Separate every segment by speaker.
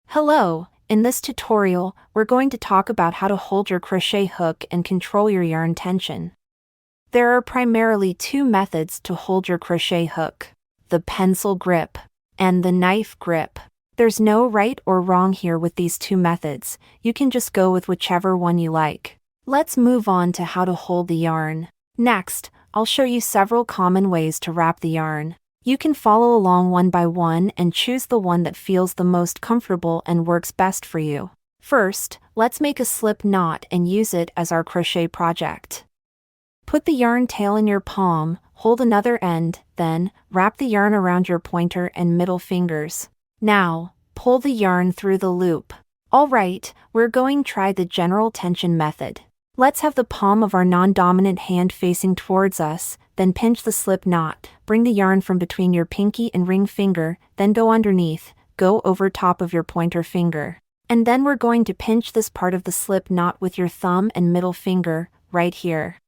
Speaker 1: Hello, in this tutorial, we're going to talk about how to hold your crochet hook and control your yarn tension. There are primarily two methods to hold your crochet hook: the pencil grip and the knife grip. There's no right or wrong here with these two methods, you can just go with whichever one you like. Let's move on to how to hold the yarn. Next, I'll show you several common ways to wrap the yarn. You can follow along one by one and choose the one that feels the most comfortable and works best for you. First, let's make a slip knot and use it as our crochet project. Put the yarn tail in your palm, hold another end, then wrap the yarn around your pointer and middle fingers. Now, pull the yarn through the loop. Alright, we're going to try the general tension method. Let's have the palm of our non-dominant hand facing towards us, then pinch the slip knot. Bring the yarn from between your pinky and ring finger, then go underneath, go over top of your pointer finger. And then we're going to pinch this part of the slip knot with your thumb and middle finger, right here.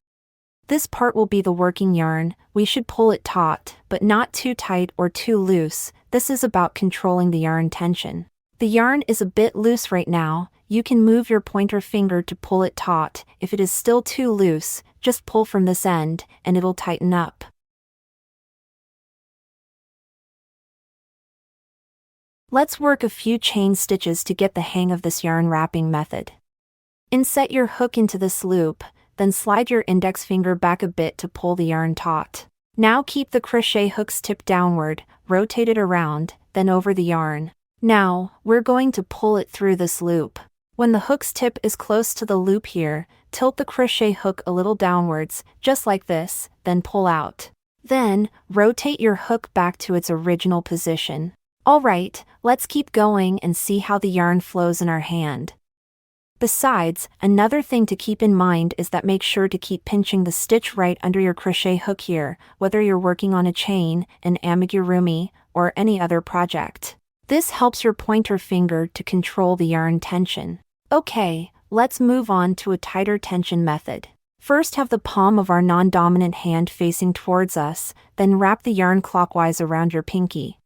Speaker 1: This part will be the working yarn. We should pull it taut, but not too tight or too loose. This is about controlling the yarn tension. The yarn is a bit loose right now. You can move your pointer finger to pull it taut. If it is still too loose, just pull from this end, and it'll tighten up. Let's work a few chain stitches to get the hang of this yarn wrapping method. Inset your hook into this loop, then slide your index finger back a bit to pull the yarn taut. Now keep the crochet hook's tip downward, rotate it around, then over the yarn. Now, we're going to pull it through this loop. When the hook's tip is close to the loop here, tilt the crochet hook a little downwards, just like this, then pull out. Then, rotate your hook back to its original position. Alright, let's keep going and see how the yarn flows in our hand. Besides, another thing to keep in mind is that make sure to keep pinching the stitch right under your crochet hook here, whether you're working on a chain, an amigurumi, or any other project. This helps your pointer finger to control the yarn tension. Okay, let's move on to a tighter tension method. First, have the palm of our non-dominant hand facing towards us, then wrap the yarn clockwise around your pinky.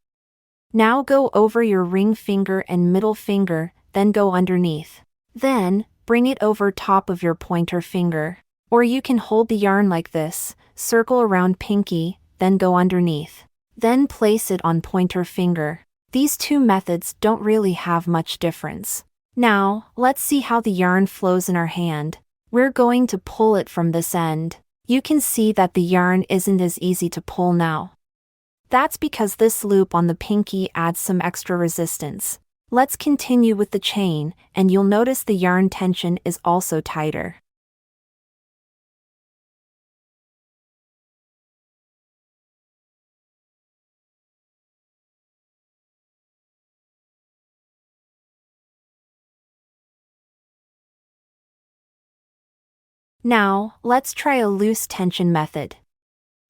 Speaker 1: Now go over your ring finger and middle finger, then go underneath. Then, bring it over top of your pointer finger. Or you can hold the yarn like this, circle around pinky, then go underneath. Then place it on pointer finger. These two methods don't really have much difference. Now, let's see how the yarn flows in our hand. We're going to pull it from this end. You can see that the yarn isn't as easy to pull now. That's because this loop on the pinky adds some extra resistance. Let's continue with the chain, and you'll notice the yarn tension is also tighter. Now, let's try a loose tension method.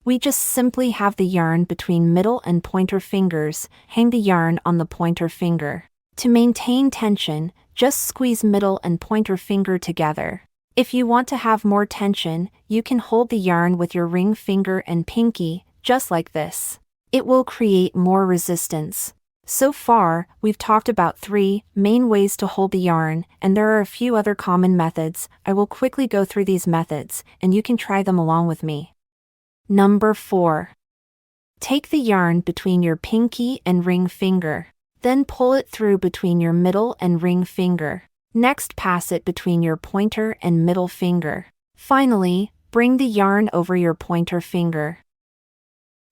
Speaker 1: We just simply have the yarn between middle and pointer fingers, hang the yarn on the pointer finger. To maintain tension, just squeeze middle and pointer finger together. If you want to have more tension, you can hold the yarn with your ring finger and pinky, just like this. It will create more resistance. So far, we've talked about 3 main ways to hold the yarn, and there are a few other common methods. I will quickly go through these methods, and you can try them along with me. Number 4. Take the yarn between your pinky and ring finger. Then pull it through between your middle and ring finger. Next, pass it between your pointer and middle finger. Finally, bring the yarn over your pointer finger.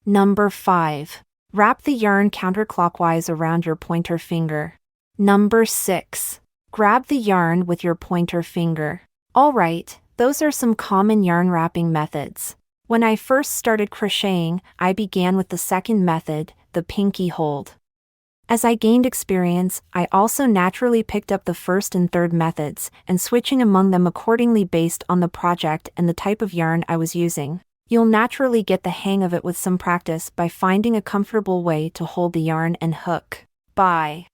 Speaker 1: Number 5. Wrap the yarn counterclockwise around your pointer finger. Number 6. Grab the yarn with your pointer finger. Alright, those are some common yarn wrapping methods. When I first started crocheting, I began with the second method, the pinky hold. As I gained experience, I also naturally picked up the first and third methods, and switching among them accordingly based on the project and the type of yarn I was using. You'll naturally get the hang of it with some practice by finding a comfortable way to hold the yarn and hook. Bye.